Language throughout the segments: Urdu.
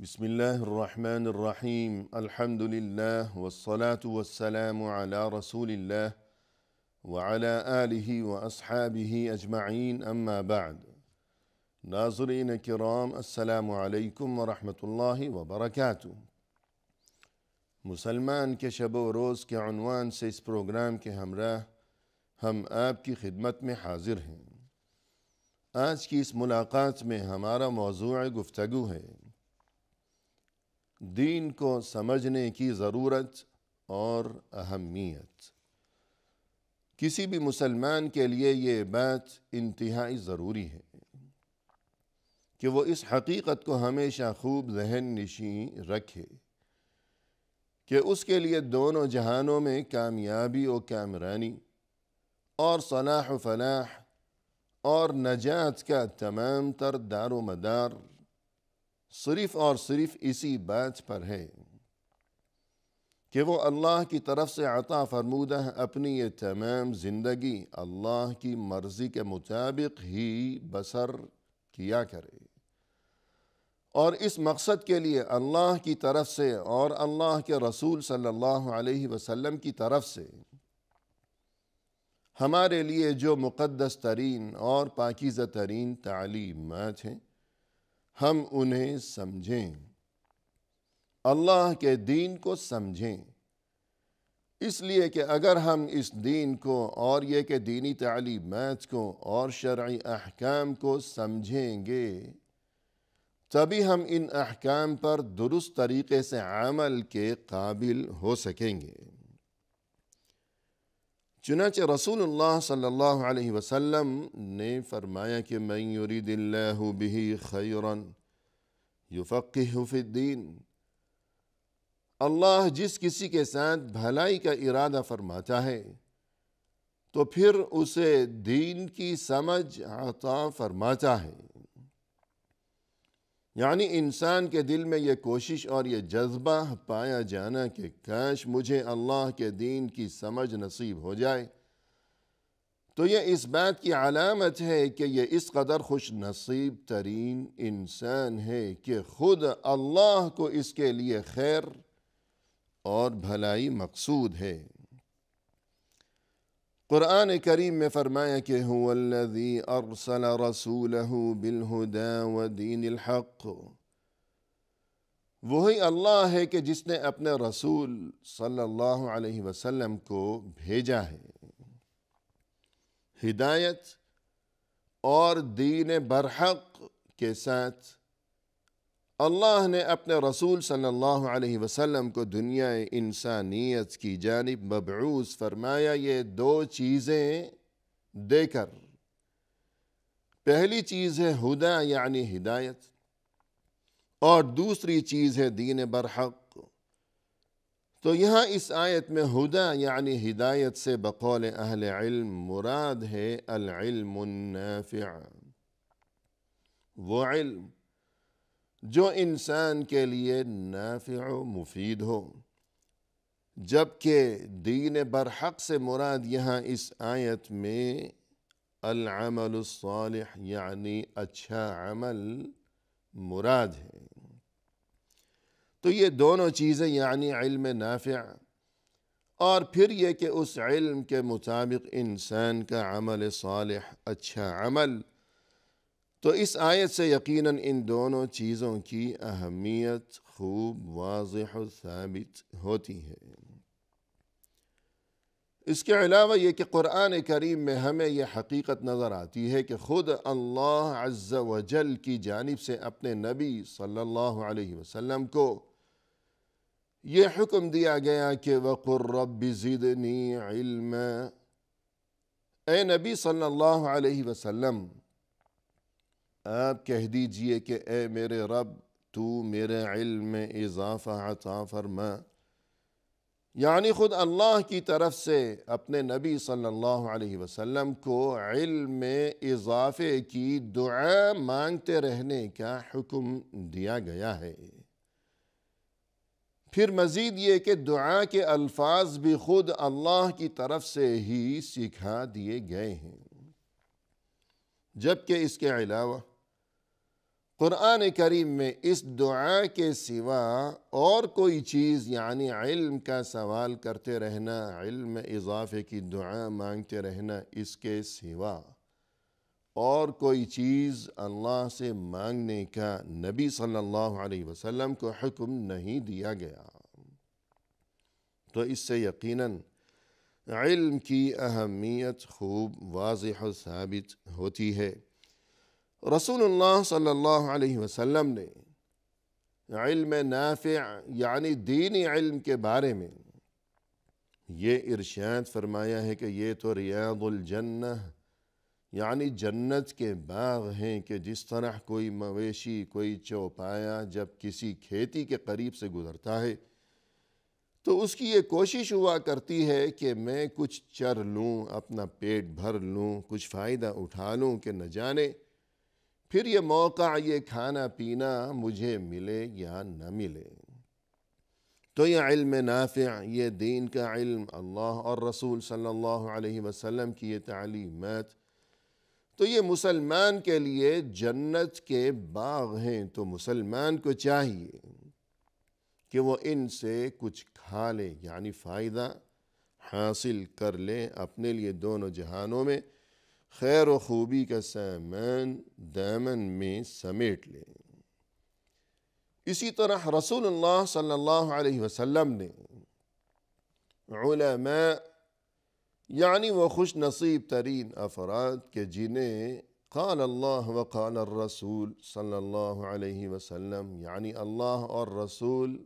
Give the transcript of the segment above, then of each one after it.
بسم الله الرحمن الرحيم الحمد لله والصلاة والسلام على رسول الله وعلى آله وأصحابه أجمعين أما بعد ناظرین کرام السلام علیکم ورحمۃ اللہ وبرکاتہ۔ مسلمان کے شب و روز کے عنوان سے اس پروگرام کے ہمراہ ہم آپ کی خدمت میں حاضر ہیں۔ آج کی اس ملاقات میں ہمارا موضوع گفتگو ہے دین کو سمجھنے کی ضرورت اور اہمیت۔ کسی بھی مسلمان کے لیے یہ بات انتہائی ضروری ہے کہ وہ اس حقیقت کو ہمیشہ خوب ذہن نشین رکھے کہ اس کے لیے دونوں جہانوں میں کامیابی و کامرانی اور صلاح و فلاح اور نجات کا تمام تر دار و مدار صرف اور صرف اسی بات پر ہے کہ وہ اللہ کی طرف سے عطا فرمودہ اپنی یہ تمام زندگی اللہ کی مرضی کے مطابق ہی بسر کیا کرے، اور اس مقصد کے لیے اللہ کی طرف سے اور اللہ کے رسول صلی اللہ علیہ وسلم کی طرف سے ہمارے لیے جو مقدس ترین اور پاکیزہ ترین تعلیمات ہیں ہم انہیں سمجھیں، اللہ کے دین کو سمجھیں۔ اس لیے کہ اگر ہم اس دین کو اور یہ کہ دینی تعلیمات کو اور شرعی احکام کو سمجھیں گے تبھی ہم ان احکام پر درست طریقے سے عمل کے قابل ہو سکیں گے۔ چنانچہ رسول اللہ صلی اللہ علیہ وسلم نے فرمایا کہ من یرید اللہ بہ خیرا یفقہہ فی الدین، اللہ جس کسی کے ساتھ بھلائی کا ارادہ فرماتا ہے تو پھر اسے دین کی سمجھ عطا فرماتا ہے۔ یعنی انسان کے دل میں یہ کوشش اور یہ جذبہ پایا جانا کہ کاش مجھے اللہ کے دین کی سمجھ نصیب ہو جائے، تو یہ اس بات کی علامت ہے کہ یہ اس قدر خوش نصیب ترین انسان ہے کہ خود اللہ کو اس کے لیے خیر اور بھلائی مقصود ہے۔ قرآن کریم میں فرمایا کہ هو الذی ارسل رسولہ بالہدی ودین الحق، وہی اللہ ہے کہ جس نے اپنے رسول صلی اللہ علیہ وسلم کو بھیجا ہے ہدایت اور دین برحق کے ساتھ۔ اللہ نے اپنے رسول صلی اللہ علیہ وسلم کو دنیا انسانیت کی جانب مبعوث فرمایا یہ دو چیزیں دے کر۔ پہلی چیز ہے ہدا یعنی ہدایت، اور دوسری چیز ہے دین برحق۔ تو یہاں اس آیت میں ہدا یعنی ہدایت سے بقول اہل علم مراد ہے العلم النافع، وہ علم جو انسان کے لیے نافع و مفید ہو، جبکہ دین برحق سے مراد یہاں اس آیت میں العمل الصالح یعنی اچھا عمل مراد ہے۔ تو یہ دونوں چیزیں یعنی علم نافع اور پھر یہ کہ اس علم کے مطابق انسان کا عمل صالح اچھا عمل، تو اس آیت سے یقیناً ان دونوں چیزوں کی اہمیت خوب واضح و ثابت ہوتی ہے۔ اس کے علاوہ یہ کہ قرآن کریم میں ہمیں یہ حقیقت نظر آتی ہے کہ خود اللہ عز و جل کی جانب سے اپنے نبی صلی اللہ علیہ وسلم کو یہ حکم دیا گیا کہ وَقُلْ رَبِّ زِدْنِي عِلْمًا، اے نبی صلی اللہ علیہ وسلم آپ کہہ دیجئے کہ اے میرے رب تو میرے علم میں اضافہ عطا فرما۔ یعنی خود اللہ کی طرف سے اپنے نبی صلی اللہ علیہ وسلم کو علم میں اضافے کی دعا مانگتے رہنے کا حکم دیا گیا ہے۔ پھر مزید یہ کہ دعا کے الفاظ بھی خود اللہ کی طرف سے ہی سکھا دیے گئے ہیں، جبکہ اس کے علاوہ قرآن کریم میں اس دعا کے سوا اور کوئی چیز یعنی علم کا سوال کرتے رہنا، علم اضافے کی دعا مانگتے رہنا، اس کے سوا اور کوئی چیز اللہ سے مانگنے کا نبی صلی اللہ علیہ وسلم کو حکم نہیں دیا گیا۔ تو اس سے یقیناً علم کی اہمیت خوب واضح و ثابت ہوتی ہے۔ رسول اللہ صلی اللہ علیہ وسلم نے علم نافع یعنی دینی علم کے بارے میں یہ ارشاد فرمایا ہے کہ یہ تو ریاض الجنہ یعنی جنت کے باغ ہیں، کہ جس طرح کوئی مویشی، کوئی چوپایا جب کسی کھیتی کے قریب سے گزرتا ہے تو اس کی یہ کوشش ہوا کرتی ہے کہ میں کچھ چر لوں، اپنا پیٹ بھر لوں، کچھ فائدہ اٹھا لوں، کہ نہ جانے پھر یہ موقع، یہ کھانا پینا مجھے ملے یا نہ ملے۔ تو یہ علم نافع، یہ دین کا علم، اللہ اور رسول صلی اللہ علیہ وسلم کی یہ تعلیمات، تو یہ مسلمان کے لیے جنت کے باغ ہیں۔ تو مسلمان کو چاہیے کہ وہ ان سے کچھ کھا لے، یعنی فائدہ حاصل کر لے، اپنے لیے دونوں جہانوں میں خیر و خوبی کا سامان دامن میں سمیٹ لے۔ اسی طرح رسول اللہ صلی اللہ علیہ وسلم نے علماء یعنی وہ خوش نصیب ترین افراد کہ جنہیں قال اللہ وقال الرسول صلی اللہ علیہ وسلم، یعنی اللہ اور رسول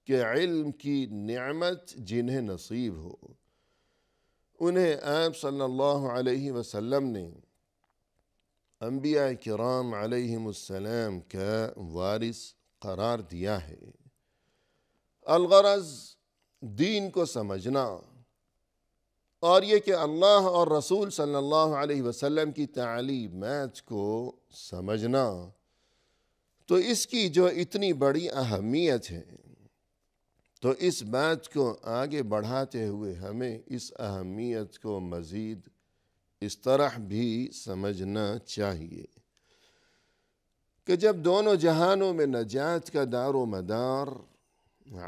کے علم کی نعمت جنہیں نصیب ہو، انہیں آپ صلی اللہ علیہ وسلم نے انبیاء کرام علیہم السلام کا وارث قرار دیا ہے۔ الغرض دین کو سمجھنا اور یہ کہ اللہ اور رسول صلی اللہ علیہ وسلم کی تعلیمات کو سمجھنا، تو اس کی جو اتنی بڑی اہمیت ہے، تو اس بات کو آگے بڑھاتے ہوئے ہمیں اس اہمیت کو مزید اس طرح بھی سمجھنا چاہیے کہ جب دونوں جہانوں میں نجات کا دار و مدار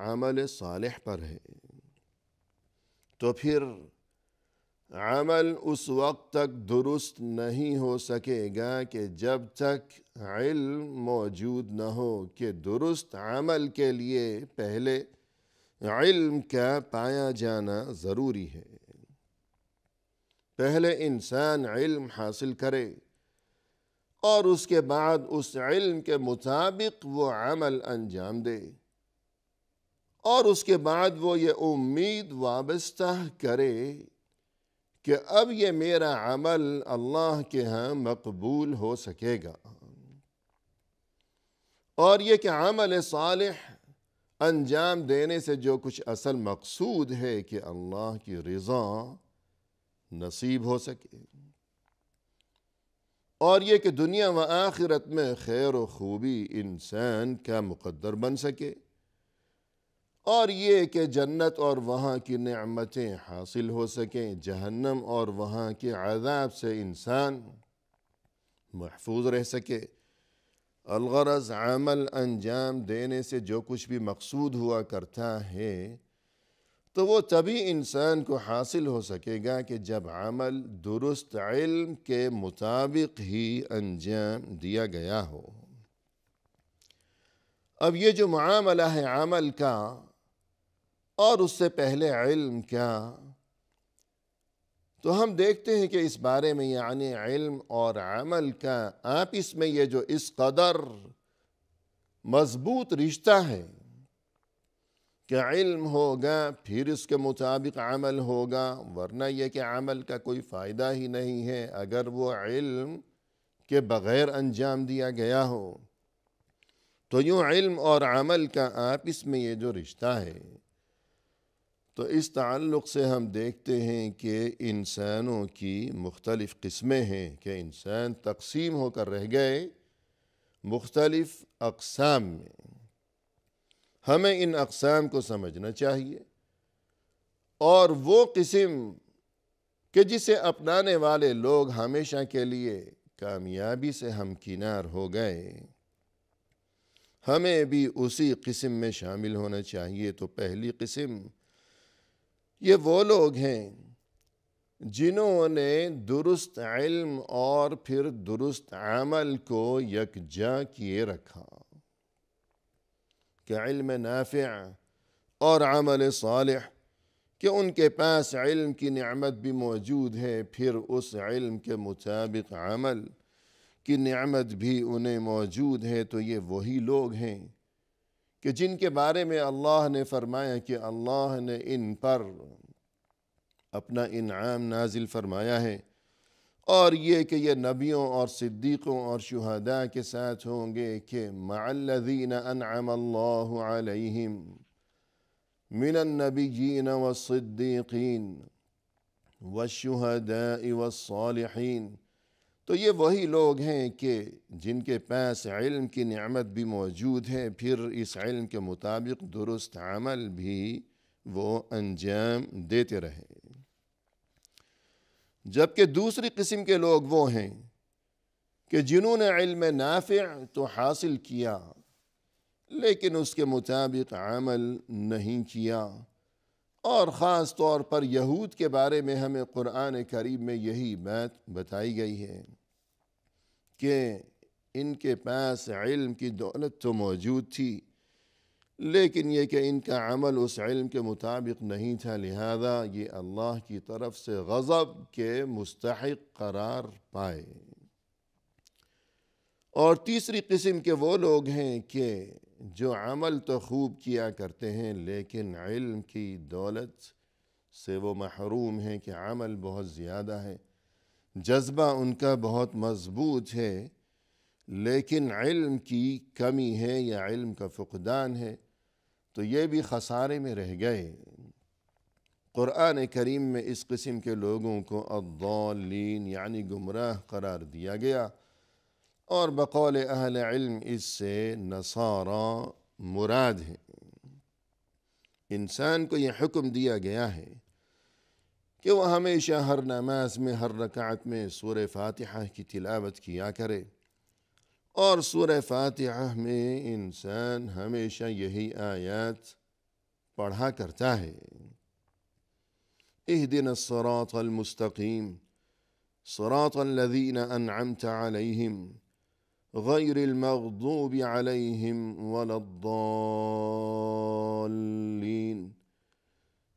عمل صالح پر ہے، تو پھر عمل اس وقت تک درست نہیں ہو سکے گا کہ جب تک علم موجود نہ ہو، کہ درست عمل کے لیے پہلے علم کا پایا جانا ضروری ہے۔ پہلے انسان علم حاصل کرے اور اس کے بعد اس علم کے مطابق وہ عمل انجام دے، اور اس کے بعد وہ یہ امید وابستہ کرے کہ اب یہ میرا عمل اللہ کے ہاں مقبول ہو سکے گا، اور یہ کہ عمل صالح انجام دینے سے جو کچھ اصل مقصود ہے کہ اللہ کی رضا نصیب ہو سکے، اور یہ کہ دنیا و آخرت میں خیر و خوبی انسان کا مقدر بن سکے، اور یہ کہ جنت اور وہاں کی نعمتیں حاصل ہو سکیں، جہنم اور وہاں کے عذاب سے انسان محفوظ رہ سکے۔ الغرض عمل انجام دینے سے جو کچھ بھی مقصود ہوا کرتا ہے تو وہ تبھی انسان کو حاصل ہو سکے گا کہ جب عمل درست علم کے مطابق ہی انجام دیا گیا ہو۔ اب یہ جو معاملہ ہے عمل کا اور اس سے پہلے علم کا، تو ہم دیکھتے ہیں کہ اس بارے میں یعنی علم اور عمل کا آپس میں یہ جو اس قدر مضبوط رشتہ ہے کہ علم ہوگا پھر اس کے مطابق عمل ہوگا، ورنہ یہ کہ عمل کا کوئی فائدہ ہی نہیں ہے اگر وہ علم کے بغیر انجام دیا گیا ہو۔ تو یوں علم اور عمل کا آپس میں یہ جو رشتہ ہے، تو اس تعلق سے ہم دیکھتے ہیں کہ انسانوں کی مختلف قسمیں ہیں، کہ انسان تقسیم ہو کر رہ گئے مختلف اقسام میں۔ ہمیں ان اقسام کو سمجھنا چاہیے، اور وہ قسم کہ جسے اپنانے والے لوگ ہمیشہ کے لیے کامیابی سے ہمکنار ہو گئے، ہمیں بھی اسی قسم میں شامل ہونا چاہیے۔ تو پہلی قسم یہ وہ لوگ ہیں جنہوں نے درست علم اور پھر درست عمل کو یکجا کیے رکھا، کہ علم نافع اور عمل صالح، کہ ان کے پاس علم کی نعمت بھی موجود ہے، پھر اس علم کے مطابق عمل کی نعمت بھی انہیں موجود ہے۔ تو یہ وہی لوگ ہیں کہ جن کے بارے میں اللہ نے فرمایا کہ اللہ نے ان پر اپنا انعام نازل فرمایا ہے، اور یہ کہ یہ نبیوں اور صدیقوں اور شہداء کے ساتھ ہوں گے، کہ مع الذین انعم اللہ علیہم من النبیین والصدیقین والشہداء والصالحین۔ تو یہ وہی لوگ ہیں کہ جن کے پاس علم کی نعمت بھی موجود ہے، پھر اس علم کے مطابق درست عمل بھی وہ انجام دیتے رہے۔ جبکہ دوسری قسم کے لوگ وہ ہیں کہ جنہوں نے علم نافع تو حاصل کیا لیکن اس کے مطابق عمل نہیں کیا، اور خاص طور پر یہود کے بارے میں ہمیں قرآن کریم میں یہی بات بتائی گئی ہے کہ ان کے پاس علم کی دولت تو موجود تھی، لیکن یہ کہ ان کا عمل اس علم کے مطابق نہیں تھا، لہذا یہ اللہ کی طرف سے غضب کے مستحق قرار پائے۔ اور تیسری قسم کے وہ لوگ ہیں کہ جو عمل تو خوب کیا کرتے ہیں لیکن علم کی دولت سے وہ محروم ہیں، کہ عمل بہت زیادہ ہے، جذبہ ان کا بہت مضبوط ہے، لیکن علم کی کمی ہے یا علم کا فقدان ہے، تو یہ بھی خسارے میں رہ گئے۔ قرآن کریم میں اس قسم کے لوگوں کو الضالین یعنی گمراہ قرار دیا گیا، اور بقول اہل علم اس سے نصارہ مراد ہے۔ انسان کو یہ حکم دیا گیا ہے کہ وہ ہمیشہ ہر نماز میں ہر رکعت میں سورہ فاتحہ کی تلاوت کیا کرے، اور سورہ فاتحہ میں انسان ہمیشہ یہی آیات پڑھا کرتا ہے، اہدنا الصراط المستقیم صراط الذین انعمت علیہم غیر المغضوب علیہم ولا الضالین،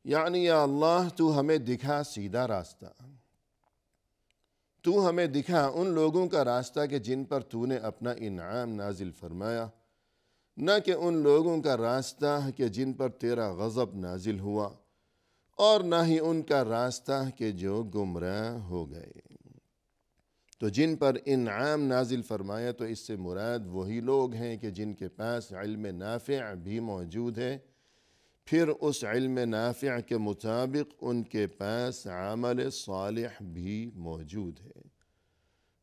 یعنی یا اللہ تو ہمیں دکھا سیدھا راستہ، تو ہمیں دکھا ان لوگوں کا راستہ کہ جن پر تو نے اپنا انعام نازل فرمایا، نہ کہ ان لوگوں کا راستہ کہ جن پر تیرا غضب نازل ہوا، اور نہ ہی ان کا راستہ کہ جو گمراہ ہو گئے۔ تو جن پر انعام نازل فرمایا تو اس سے مراد وہی لوگ ہیں کہ جن کے پاس علم نافع بھی موجود ہے، پھر اس علم نافع کے مطابق ان کے پاس عمل صالح بھی موجود ہے۔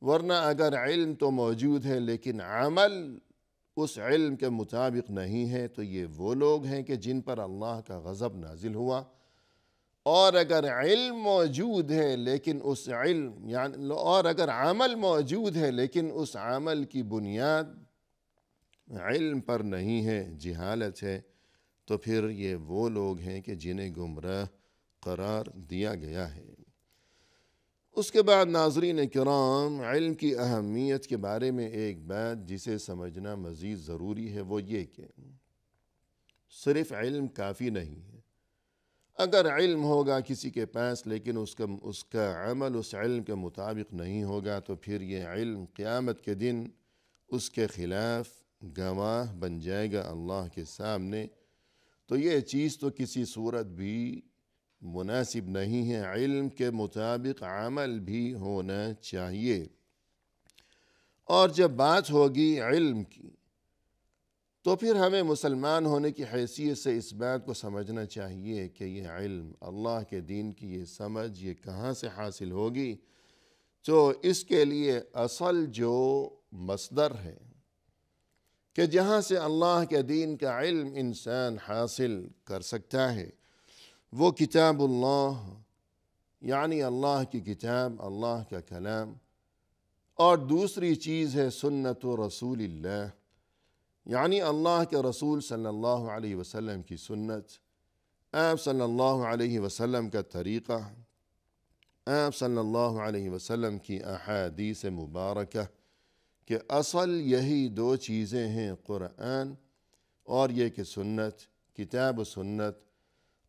ورنہ اگر علم تو موجود ہے لیکن عمل اس علم کے مطابق نہیں ہے، تو یہ وہ لوگ ہیں کہ جن پر اللہ کا غضب نازل ہوا۔ اور اگر علم موجود ہے لیکن اس علم اور اگر عمل موجود ہے لیکن اس عمل کی بنیاد علم پر نہیں ہے، جہالت ہے، تو پھر یہ وہ لوگ ہیں کہ جنہیں گمراہ قرار دیا گیا ہے۔ اس کے بعد ناظرین کرام، علم کی اہمیت کے بارے میں ایک بات جسے سمجھنا مزید ضروری ہے، وہ یہ کہ صرف علم کافی نہیں ہے۔ اگر علم ہوگا کسی کے پاس لیکن اس کا عمل اس علم کے مطابق نہیں ہوگا، تو پھر یہ علم قیامت کے دن اس کے خلاف گواہ بن جائے گا اللہ کے سامنے۔ تو یہ چیز تو کسی صورت بھی مناسب نہیں ہے، علم کے مطابق عمل بھی ہونا چاہیے۔ اور جب بات ہوگی علم کی، تو پھر ہمیں مسلمان ہونے کی حیثیت سے اس بات کو سمجھنا چاہیے کہ یہ علم اللہ کے دین کی یہ سمجھ یہ کہاں سے حاصل ہوگی۔ تو اس کے لیے اصل جو مصدر ہے کہ جہاں سے اللہ کے دین کا علم انسان حاصل کر سکتا ہے، وہ کتاب اللہ یعنی اللہ کی کتاب، اللہ کا کلام، اور دوسری چیز ہے سنت رسول اللہ یعنی اللہ کے رسول صلی اللہ علیہ وسلم کی سنت، آپ صلی اللہ علیہ وسلم کا طریقہ، آپ صلی اللہ علیہ وسلم کی احادیث مبارکہ، کہ اصل یہی دو چیزیں ہیں، قرآن اور یہ کہ سنت، کتاب و سنت،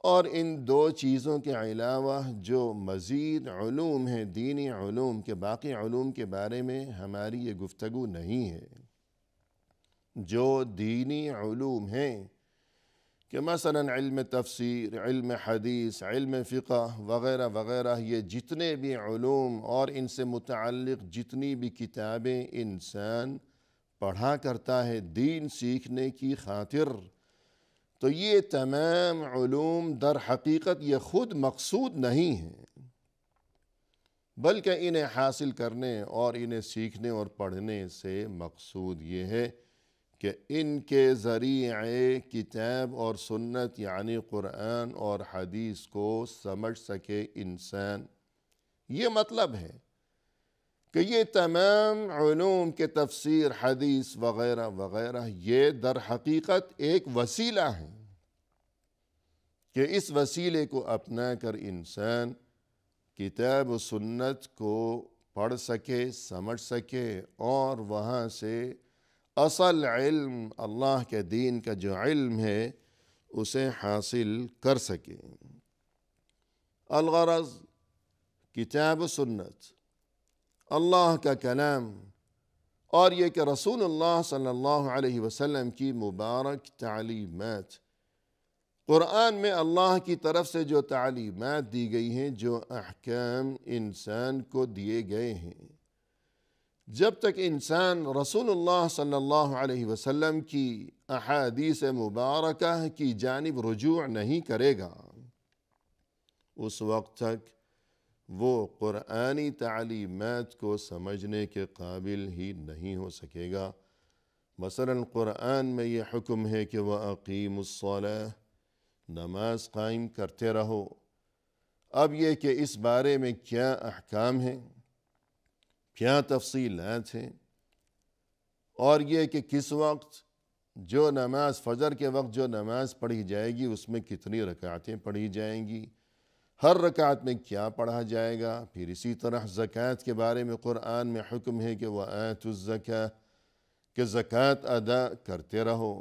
اور ان دو چیزوں کے علاوہ جو مزید علوم ہیں، دینی علوم کے، باقی علوم کے بارے میں ہماری یہ گفتگو نہیں ہے۔ جو دینی علوم ہیں کہ مثلا علم تفسیر، علم حدیث، علم فقہ وغیرہ وغیرہ، یہ جتنے بھی علوم اور ان سے متعلق جتنی بھی کتابیں انسان پڑھا کرتا ہے دین سیکھنے کی خاطر، تو یہ تمام علوم در حقیقت یہ خود مقصود نہیں ہیں، بلکہ انہیں حاصل کرنے اور انہیں سیکھنے اور پڑھنے سے مقصود یہ ہے کہ ان کے ذریعے کتاب اور سنت یعنی قرآن اور حدیث کو سمجھ سکے انسان۔ یہ مطلب ہے کہ یہ تمام علوم کے تفسیر، حدیث وغیرہ وغیرہ یہ در حقیقت ایک وسیلہ ہے کہ اس وسیلے کو اپنا کر انسان کتاب و سنت کو پڑھ سکے، سمجھ سکے، اور وہاں سے اصل علم، اللہ کے دین کا جو علم ہے اسے حاصل کر سکے۔ الغرض کتاب و سنت، اللہ کا کلام، اور یہ کہ رسول اللہ صلی اللہ علیہ وسلم کی مبارک تعلیمات، قرآن میں اللہ کی طرف سے جو تعلیمات دی گئی ہیں، جو احکام انسان کو دیے گئے ہیں، جب تک انسان رسول اللہ صلی اللہ علیہ وسلم کی احادیث مبارکہ کی جانب رجوع نہیں کرے گا، اس وقت تک وہ قرآنی تعلیمات کو سمجھنے کے قابل ہی نہیں ہو سکے گا۔ مثلا قرآن میں یہ حکم ہے کہ وَأَقِيمُوا الصَّلَاةَ، نماز قائم کرتے رہو۔ اب یہ کہ اس بارے میں کیا احکام ہیں، کیا تفصیلات ہیں، اور یہ کہ کس وقت جو نماز، فجر کے وقت جو نماز پڑھی جائے گی اس میں کتنی رکعتیں پڑھی جائیں گی، ہر رکعت میں کیا پڑھا جائے گا۔ پھر اسی طرح زکوٰۃ کے بارے میں قرآن میں حکم ہے کہ وَآتُوا الزَّكَاةَ، کہ زکوٰۃ ادا کرتے رہو۔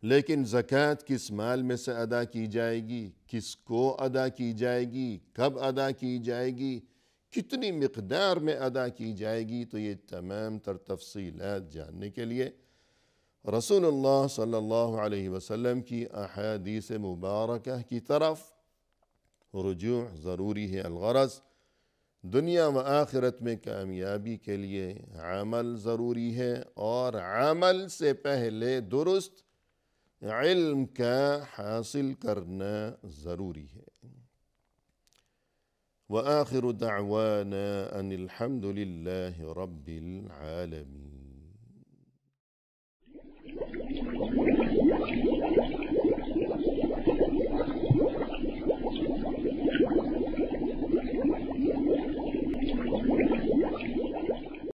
لیکن زکوٰۃ کس مال میں سے ادا کی جائے گی، کس کو ادا کی جائے گی، کب ادا کی جائے گی، کتنی مقدار میں ادا کی جائے گی، تو یہ تمام تر تفصیلات جاننے کے لیے رسول اللہ صلی اللہ علیہ وسلم کی احادیث مبارکہ کی طرف رجوع ضروری ہے۔ الغرض دنیا و آخرت میں کامیابی کے لیے عمل ضروری ہے، اور عمل سے پہلے درست علم کا حاصل کرنا ضروری ہے۔ وآخر دعوانا ان الحمد للہ رب العالمین۔